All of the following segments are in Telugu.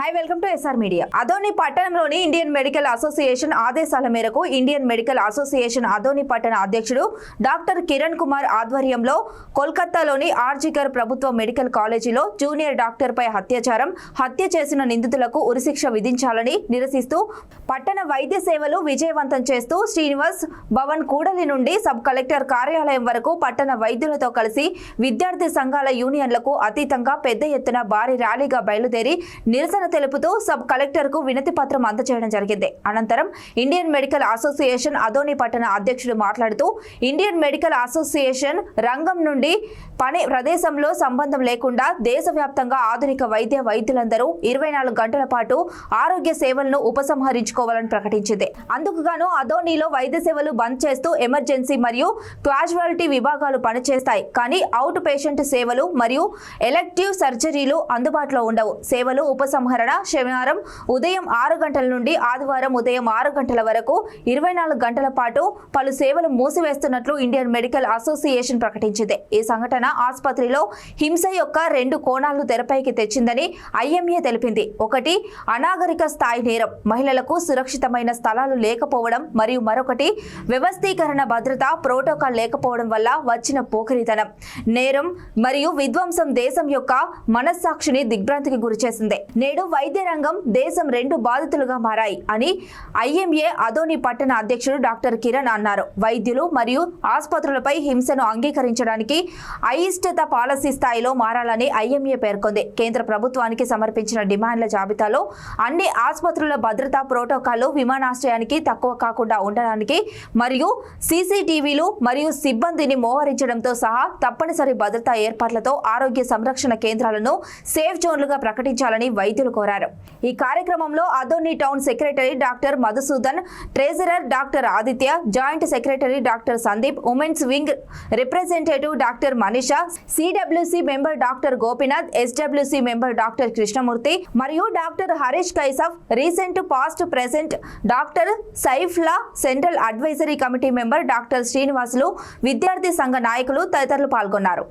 Hi welcome to SR media. Adoni పట్టణంలోని ఇండియన్ మెడికల్ అసోసియేషన్ ఆదేశాల మేరకు ఇండియన్ మెడికల్ అసోసియేషన్ అదోని పట్టణ అధ్యక్షుడు డాక్టర్ కిరణ్ కుమార్ ఆధ్వర్యంలో కోల్కతాలోని ఆర్జికర్ ప్రభుత్వ మెడికల్ కాలేజీలో జూనియర్ డాక్టర్ పై హత్య చేసిన నిందితులకు ఉరిశిక్ష విధించాలని నిరసిస్తూ పట్టణ వైద్య సేవలు విజయవంతం చేస్తూ శ్రీనివాస్ భవన్ కూడలి నుండి సబ్ కలెక్టర్ కార్యాలయం వరకు పట్టణ వైద్యులతో కలిసి విద్యార్థి సంఘాల యూనియన్లకు అతీతంగా పెద్ద ఎత్తున భారీ ర్యాలీగా బయలుదేరి నిరసన తెలుపుతూ సబ్ కలెక్టర్ కు వినతి పత్రం అందజేయడం జరిగింది. అనంతరం ఇండియన్ మెడికల్ అసోసియేషన్ అదోని పట్టణ అధ్యక్షుడు మాట్లాడుతూ ఇండియన్ మెడికల్ అసోసియేషన్ రంగం నుండి పని ప్రదేశంలో సంబంధం లేకుండా దేశవ్యాప్తంగా ఆధునిక వైద్యులందరూ 24 గంటల పాటు ఆరోగ్య సేవలను ఉపసంహరించుకోవాలని ప్రకటించింది. అందుకుగాను అదోనిలో వైద్య సేవలు బంద్ చేస్తూ ఎమర్జెన్సీ మరియు క్యాజువాలిటీ విభాగాలు పనిచేస్తాయి. కానీ అవుట్ పేషెంట్ సేవలు మరియు ఎలెక్టివ్ సర్జరీలు అందుబాటులో ఉండవు. సేవలు ఉపసంహరణ శనివారం ఉదయం 6 గంటల నుండి ఆదివారం ఉదయం 6 గంటల వరకు 24 గంటల పాటు పలు సేవలు మూసివేస్తున్నట్లు ఇండియన్ మెడికల్ అసోసియేషన్ ప్రకటించింది. ఈ సంఘటన ఆసుపత్రిలో హింస యొక్క 2 కోణాలను తెరపైకి తెచ్చిందని ఐఎంఏ తెలిపింది. ఒకటి, అనాగరిక స్థాయి నేరం, మహిళలకు సురక్షితమైన స్థలాలు లేకపోవడం, మరియు మరొకటి వ్యవస్థీకరణ భద్రత ప్రోటోకాల్ లేకపోవడం వల్ల వచ్చిన పోకిరితనం, నేరం మరియు విధ్వంసం దేశం యొక్క మనస్సాక్షిని దిగ్భ్రాంతికి గురిచేసింది. నేడు వైద్య రంగం దేశం 2 బాధితులుగా మారాయి అని ఐఎంఏ అదోని పట్టణ అధ్యక్షుడు డాక్టర్ కిరణ్ అన్నారు. వైద్యులు మరియు ఆసుపత్రులపై హింసను అంగీకరించడానికి అయిష్టత పాలసీ స్థాయిలో మారాలని ఐఎంఏ పేర్కొంది. కేంద్ర ప్రభుత్వానికి సమర్పించిన డిమాండ్ల జాబితాలో అన్ని ఆసుపత్రుల భద్రతా ప్రోటోకాల్లు విమానాశ్రయానికి తక్కువ కాకుండా ఉండడానికి మరియు సీసీటీవీలు మరియు సిబ్బందిని మోహరించడంతో సహా తప్పనిసరి భద్రతా ఏర్పాట్లతో ఆరోగ్య సంరక్షణ కేంద్రాలను సేఫ్ జోన్లుగా ప్రకటించాలని వైద్యులు కోరారు. ఈ కార్యక్రమంలో Adoni town secretary doctor Madhusudan, treasurer doctor Aditya, joint secretary doctor Sandeep, women's wing representative doctor Manisha, CWC member doctor Gopinath, SWC member doctor Krishnamurthy మరియు డాక్టర్ హరీష్ కైసఫ్, రీసెంట్ పాస్ట్ ప్రెసెంట్ డాక్టర్ సైఫ్లా, central advisory committee member doctor Srinivasulu, విద్యార్థి సంఘ నాయకులు తదితరులు పాల్గొన్నారు.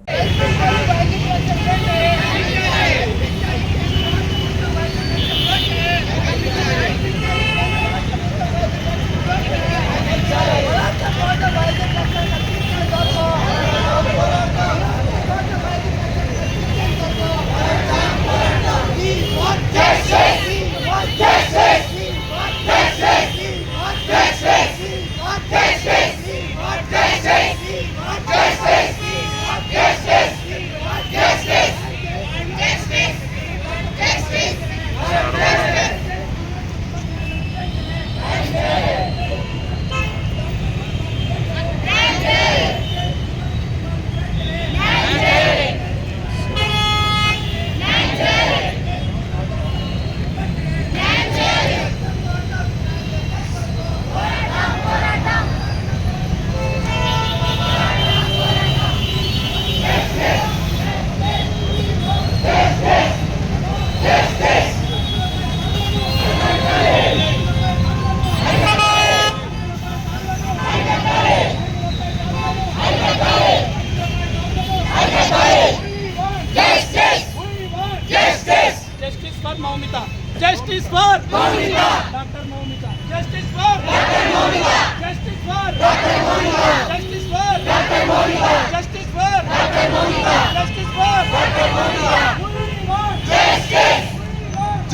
Justice for Moumita, Dr. Moumita. Justice for Dr. Moumita. Justice for Dr. Moumita. Justice for Dr. Moumita. Justice for Dr. Moumita. Justice for Dr. Moumita. We want justice.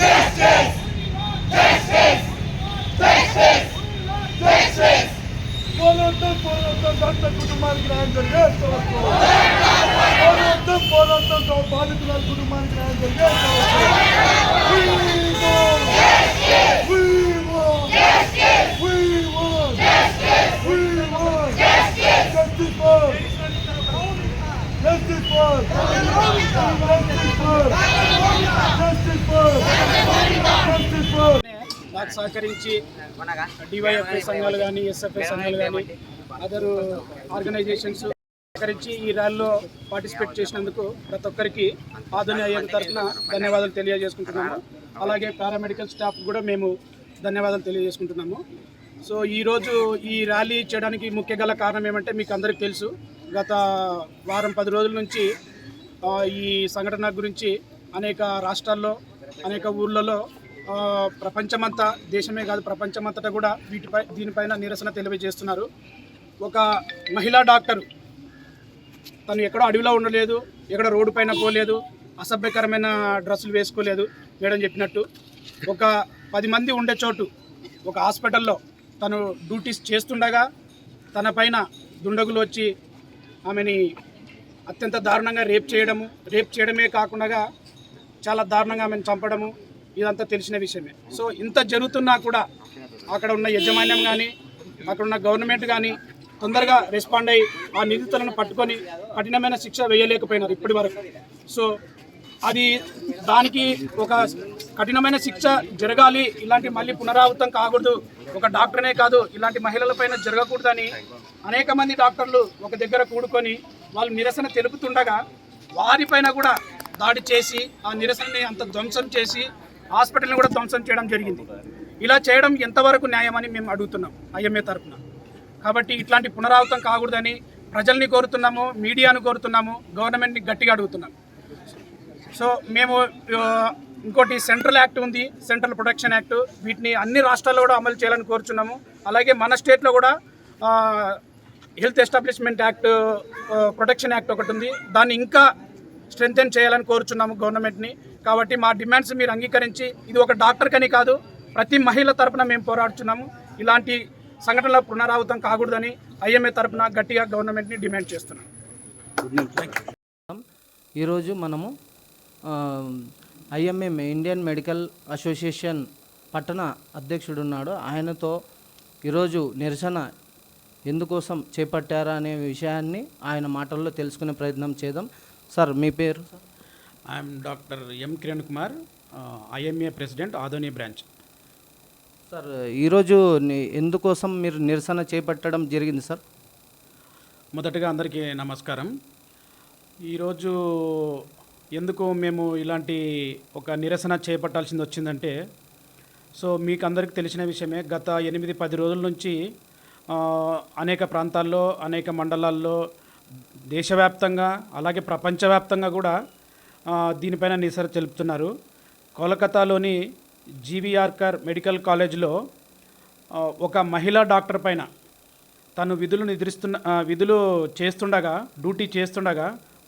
Justice. Justice. Justice. Justice. పోరాటం డాక్టర్ కుటుంబానికి న్యాయం జరిగేంత వరకు పోరాటం బాధితుల కుటుంబానికి న్యాయం జరిగేంత నాకు సహకరించి డివైఎఫ్ఐ సంఘాలు కానీ ఎస్ఎఫ్ఐ సంఘాలు కానీ అదర్ ఆర్గనైజేషన్స్ సహకరించి ఈ ర్యాలీలో పార్టిసిపేట్ చేసినందుకు ప్రతి ఒక్కరికి ఆధునిక అయ్యేంత తరఫున ధన్యవాదాలు తెలియజేసుకుంటున్నాము. అలాగే పారామెడికల్ స్టాఫ్ కూడా మేము ధన్యవాదాలు తెలియజేసుకుంటున్నాము. సో ఈరోజు ఈ ర్యాలీ చేయడానికి ముఖ్య గల కారణం ఏమంటే మీకు అందరికీ తెలుసు, గత వారం 10 రోజుల నుంచి ఈ సంఘటన గురించి అనేక రాష్ట్రాల్లో అనేక ఊర్లలో ప్రపంచమంతా, దేశమే కాదు ప్రపంచమంతటా కూడా దీనిపైన నిరసన తెలియజేస్తున్నారు. ఒక మహిళా డాక్టరు తను ఎక్కడో అడవిలో ఉండలేదు, ఎక్కడ రోడ్డు పైన పోలేదు, అసభ్యకరమైన డ్రెస్సులు వేసుకోలేదు. మేడం చెప్పినట్టు ఒక 10 మంది ఉండే చోటు ఒక హాస్పిటల్లో తను డ్యూటీస్ చేస్తుండగా తన పైన దుండగులు వచ్చి ఆమెని అత్యంత దారుణంగా రేప్ చేయడమే కాకుండా చాలా దారుణంగా ఆమెను చంపడము ఇదంతా తెలిసిన విషయమే. సో ఇంత జరుగుతున్నా కూడా అక్కడ ఉన్న యాజమాన్యం కానీ అక్కడ ఉన్న గవర్నమెంట్ కానీ తొందరగా రెస్పాండ్ అయ్యి ఆ నిందితులను పట్టుకొని కఠినమైన శిక్ష వేయలేకపోయినారు ఇప్పటి వరకు. సో దానికి ఒక కఠినమైన శిక్ష జరగాలి, ఇలాంటి మళ్ళీ పునరావృతం కాకూడదు, ఒక డాక్టర్నే కాదు ఇలాంటి మహిళలపైన జరగకూడదని అనేక మంది డాక్టర్లు ఒక దగ్గర కూడుకొని వాళ్ళు నిరసన తెలుపుతుండగా వారిపైన కూడా దాడి చేసి ఆ నిరసనని అంత ధ్వంసం చేసి హాస్పిటల్ని కూడా ధ్వంసం చేయడం జరిగింది. ఇలా చేయడం ఎంతవరకు న్యాయమని మేము అడుగుతున్నాం ఐఎంఏ తరఫున. కాబట్టి ఇట్లాంటి పునరావృతం కాకూడదని ప్రజల్ని కోరుతున్నాము, మీడియాను కోరుతున్నాము, గవర్నమెంట్ని గట్టిగా అడుగుతున్నాము. సో మేము ఇంకోటి సెంట్రల్ యాక్ట్ ఉంది, సెంట్రల్ ప్రొటెక్షన్ యాక్ట్, వీటిని అన్ని రాష్ట్రాల్లో కూడా అమలు చేయాలని కోరుచున్నాము. అలాగే మన స్టేట్లో కూడా health establishment act, protection act ఒకటి ఉంది, దాన్ని ఇంకా స్ట్రెంథెన్ చేయాలని కోరుచున్నాము గవర్నమెంట్ని. కాబట్టి మా డిమాండ్స్ మీరు అంగీకరించి, ఇది ఒక డాక్టర్ కని కాదు ప్రతి మహిళ తరపున మేము పోరాడుచున్నాము, ఇలాంటి సంఘటనల పునరావృతం కాకూడదని ఐఎంఏ తరపున గట్టిగా గవర్నమెంట్ని డిమాండ్ చేస్తున్నాం. ఈరోజు మనము ఐఎంఏ ఇండియన్ మెడికల్ అసోసియేషన్ పట్టణ అధ్యక్షుడు ఉన్నాడు, ఆయనతో ఈరోజు నిరసన ఎందుకోసం చేపట్టారా అనే విషయాన్ని ఆయన మాటల్లో తెలుసుకునే ప్రయత్నం చేద్దాం. సార్ మీ పేరు? I'm doctor M Kiran Kumar, IMA president Adoni branch. Sir ఈరోజు ఎందుకోసం మీరు నిరసన చేపట్టడం జరిగింది సార్? మొదటగా అందరికీ నమస్కారం. ఈరోజు ఎందుకు మేము ఇలాంటి ఒక నిరసన చేపట్టాల్సింది వచ్చిందంటే, సో మీకు అందరికీ తెలిసిన విషయమే, గత 8-10 రోజుల నుంచి అనేక ప్రాంతాల్లో, అనేక మండలాల్లో, దేశవ్యాప్తంగా అలాగే ప్రపంచవ్యాప్తంగా కూడా దీనిపైన నిరసన తెలుపుతున్నారు. కోలకతాలోని జీవీఆర్కర్ మెడికల్ కాలేజ్లో ఒక మహిళా డాక్టర్ పైన తను విధులు చేస్తుండగా, డ్యూటీ చేస్తుండగా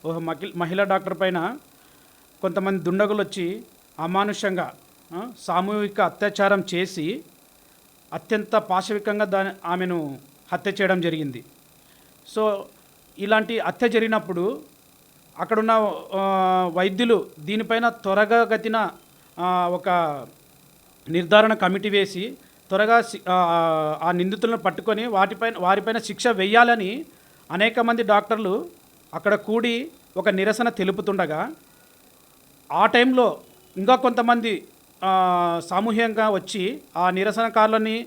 ఒక మహిళా డాక్టర్ పైన కొంతమంది దుండగులు వచ్చి అమానుషంగా సామూహిక అత్యాచారం చేసి అత్యంత పాశవికంగా ఆమెను హత్య చేయడం జరిగింది. సో ఇలాంటి హత్య జరిగినప్పుడు అక్కడున్న వైద్యులు దీనిపైన త్వరగతిన ఒక నిర్ధారణ కమిటీ వేసి త్వరగా ఆ నిందితులను పట్టుకొని వారిపైన శిక్ష వేయాలని అనేక మంది డాక్టర్లు అక్కడ కూడి ఒక నిరసన తెలుపుతుండగా, ఆ టైంలో ఇంకా కొంతమంది సామూహికంగా వచ్చి ఆ నిరసనకారులని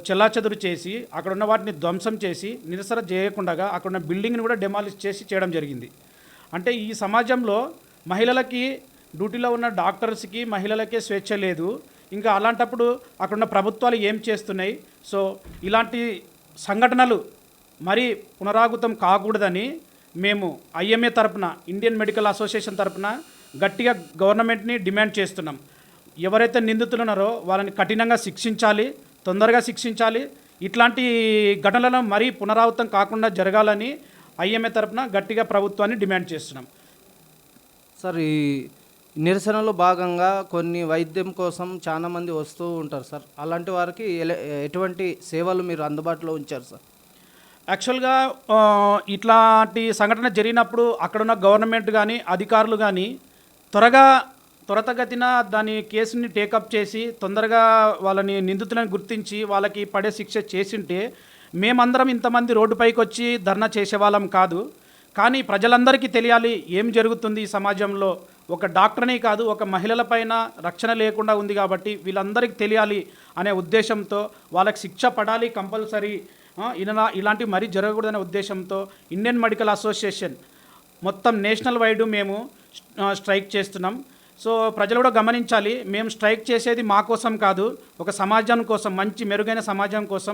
చెల్లాచెదురు చేసి అక్కడున్న వాటిని ధ్వంసం చేసి నిరసన చేయకుండా అక్కడున్న బిల్డింగ్ని కూడా డెమాలిష్ చేసి చేయడం జరిగింది. అంటే ఈ సమాజంలో మహిళలకి, డ్యూటీలో ఉన్న డాక్టర్స్కి మహిళలకే స్వేచ్ఛ లేదు. ఇంకా అలాంటప్పుడు అక్కడున్న ప్రభుత్వాలు ఏం చేస్తున్నాయి? సో ఇలాంటి సంఘటనలు మరీ పునరావృతం కాకూడదని మేము ఐఎంఏ తరపున, ఇండియన్ మెడికల్ అసోసియేషన్ తరపున గట్టిగా గవర్నమెంట్ని డిమాండ్ చేస్తున్నాం. ఎవరైతే నిందితులు ఉన్నారో వాళ్ళని కఠినంగా శిక్షించాలి, తొందరగా శిక్షించాలి. ఇట్లాంటి ఘటనలను మరీ పునరావృతం కాకుండా జరగాలని ఐఎంఏ తరపున గట్టిగా ప్రభుత్వాన్ని డిమాండ్ చేస్తున్నాం. సార్ ఈ నిరసనలో భాగంగా కొన్ని వైద్యం కోసం చాలామంది వస్తూ ఉంటారు సార్, అలాంటి వారికి ఎటువంటి సేవలు మీరు అందుబాటులో ఉంచారు సార్? యాక్చువల్గా ఇట్లాంటి సంఘటన జరిగినప్పుడు అక్కడున్న గవర్నమెంట్ కానీ అధికారులు కానీ త్వరతగతిన దాని కేసుని టేకప్ చేసి తొందరగా వాళ్ళని నిందితులను గుర్తించి వాళ్ళకి పడే శిక్ష చేసింటే మేమందరం ఇంతమంది రోడ్డుపైకి వచ్చి ధర్నా చేసేవాళ్ళం కాదు. కానీ ప్రజలందరికీ తెలియాలి ఏం జరుగుతుంది ఈ సమాజంలో. ఒక డాక్టర్నే కాదు, ఒక మహిళలపైన రక్షణ లేకుండా ఉంది కాబట్టి వీళ్ళందరికీ తెలియాలి అనే ఉద్దేశంతో, వాళ్ళకి శిక్ష పడాలి కంపల్సరీ, ఇలాంటివి మరీ జరగకూడదనే ఉద్దేశంతో ఇండియన్ మెడికల్ అసోసియేషన్ మొత్తం నేషనల్ వైడ్ మేము స్ట్రైక్ చేస్తున్నాం. సో ప్రజలు కూడా గమనించాలి, మేము స్ట్రైక్ చేసేది మా కోసం కాదు, ఒక సమాజం కోసం, మంచి మెరుగైన సమాజం కోసం.